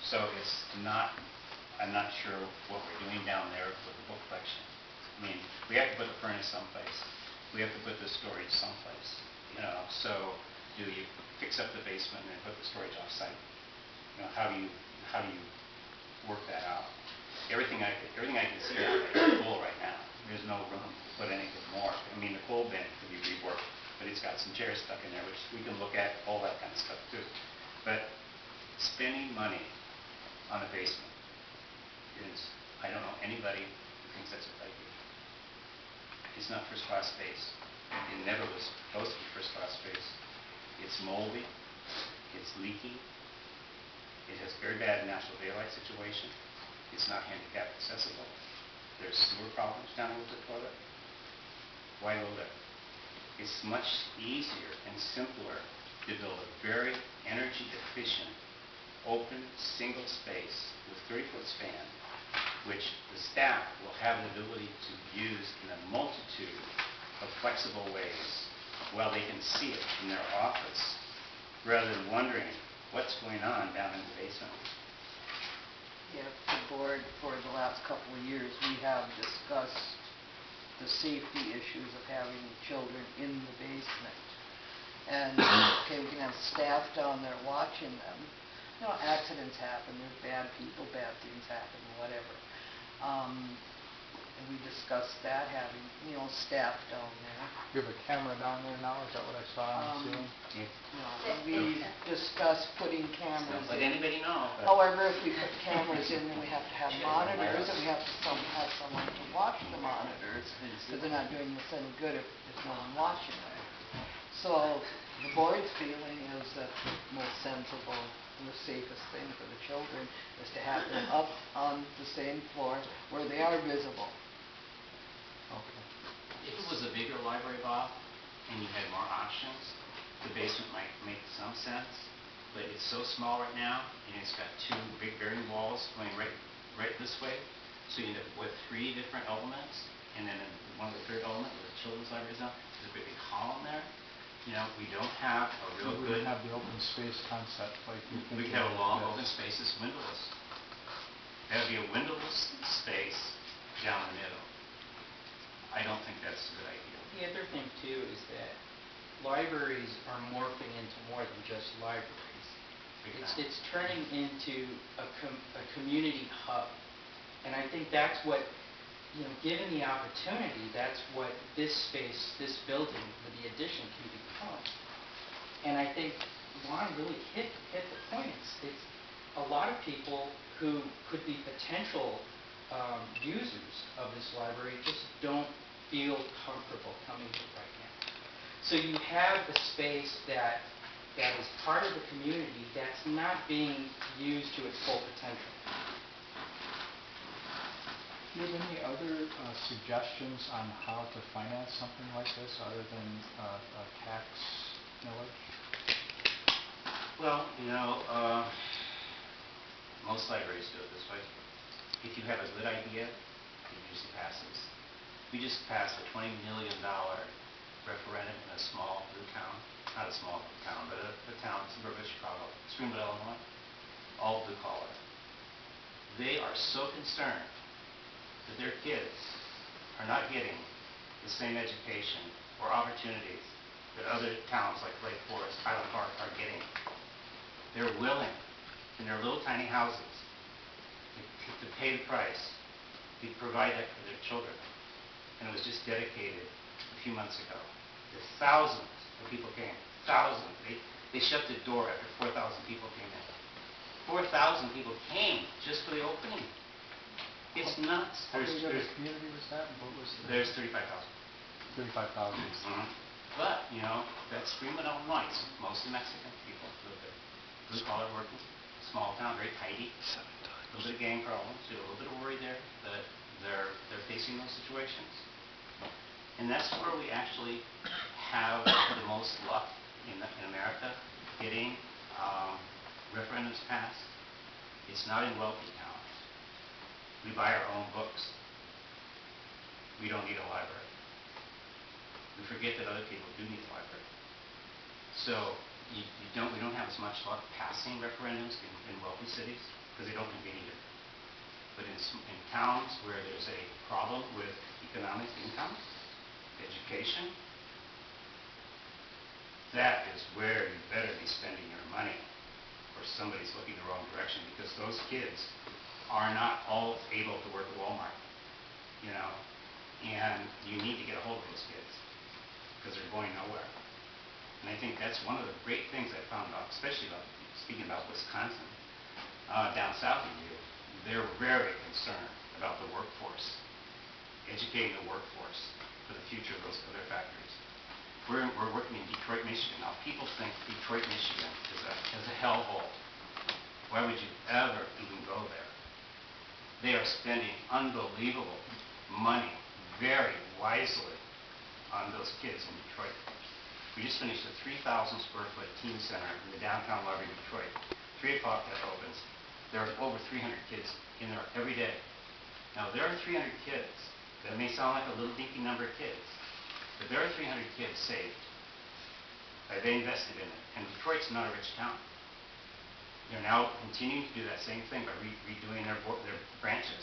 So it's not, I'm not sure what we're doing down there with the book collection. I mean, we have to put the furnace someplace. We have to put the storage someplace, you know. So do you fix up the basement and put the storage off-site? You know, how do you work that out? Everything I can see out there is full right now. There's no room to put anything more. I mean, the coal bin could be reworked, but it's got some chairs stuck in there, which we can look at, all that kind of stuff too. But spending money on a basement is, I don't know anybody who thinks that's a good idea. It's not first-class space. It never was supposed to be first-class space. It's moldy. It's leaky. It has very bad natural daylight situation. It's not handicap accessible. There's sewer problems down with the toilet. Why go there? It's much easier and simpler to build a very energy efficient, open, single space with 30-foot span, which the staff will have the ability to use in a multitude of flexible ways while they can see it in their office, rather than wondering what's going on down in the basement. Yeah, the board for the last couple of years, we have discussed the safety issues of having children in the basement. And, okay, we can have staff down there watching them. You know, accidents happen, there's bad people, bad things happen, whatever. And we discussed that, having, you know, staff down there. You have a camera down there now? Is that what I saw on the ceiling? No, we discussed putting cameras Don't let in. anybody know. However, if we put cameras in, then we have to have monitors, and we have to have someone to watch the monitors, because they're not doing us any good if there's no one watching them. So the board's feeling is that the most sensible and the safest thing for the children is to have them up on the same floor where they are visible. Okay. If it was a bigger library, Bob, and you had more options, the basement might make some sense, but it's so small right now, and it's got two big bearing walls going right this way, so you end up with three different elements, and then one of the third element where the children's library is now, there's a big column there. You know, we don't have a real We good... don't have the open space concept like you think. We have a long open space that's windowless. That would be a windowless space down the middle. I don't think that's a good idea. The other thing too is that libraries are morphing into more than just libraries. It's turning into a community hub, and I think that's what, you know, given the opportunity, that's what this space, this building, with the addition can become. And I think Juan really hit the point. It's a lot of people who could be potential users of this library just don't feel comfortable coming here right now. So you have a space that is part of the community that's not being used to its full potential. Do you have any other suggestions on how to finance something like this other than a tax millage? Well, you know, most libraries do it this way. If you have a good idea, it usually passes. We just passed a $20 million referendum in a small blue town. Not a small blue town, but a town in suburban Chicago, Springfield, Illinois. All blue collar. They are so concerned that their kids are not getting the same education or opportunities that other towns like Lake Forest, Highland Park are getting. They're willing, in their little tiny houses, to pay the price to provide that for their children. And it was just dedicated a few months ago. Thousands of people came. Thousands. They shut the door after 4,000 people came in. 4,000 people came just for the opening. It's nuts. How big of a community was that? What was there's 35,000. 35,000. But, you know, that's Greenwood, Illinois. It's mostly Mexican people live there. Blue collar working, small town, very tidy. A little bit of gang problems, a little bit of worry there that they're facing those situations. And that's where we actually have the most luck in America getting referendums passed. It's not in wealthy towns. We buy our own books. We don't need a library. We forget that other people do need a library. So we don't have as much luck passing referendums in wealthy cities. because they don't think they need it. But in towns where there's a problem with economic income, education, that is where you better be spending your money, or somebody's looking the wrong direction, because those kids are not all able to work at Walmart, you know, and you need to get a hold of those kids, because they're going nowhere. And I think that's one of the great things I found out, especially speaking about Wisconsin, down south of you, they're very concerned about the workforce, educating the workforce for the future of those other factories. We're working in Detroit, Michigan. Now, people think Detroit, Michigan is a hellhole. Why would you ever even go there? They are spending unbelievable money, very wisely, on those kids in Detroit. We just finished a 3,000 square foot teen center in the downtown lobby of Detroit. 3 o'clock that opens. There are over 300 kids in there every day. Now, there are 300 kids. That may sound like a little dinky number of kids, but there are 300 kids saved. They invested in it. And Detroit's not a rich town. They're now continuing to do that same thing by redoing their branches.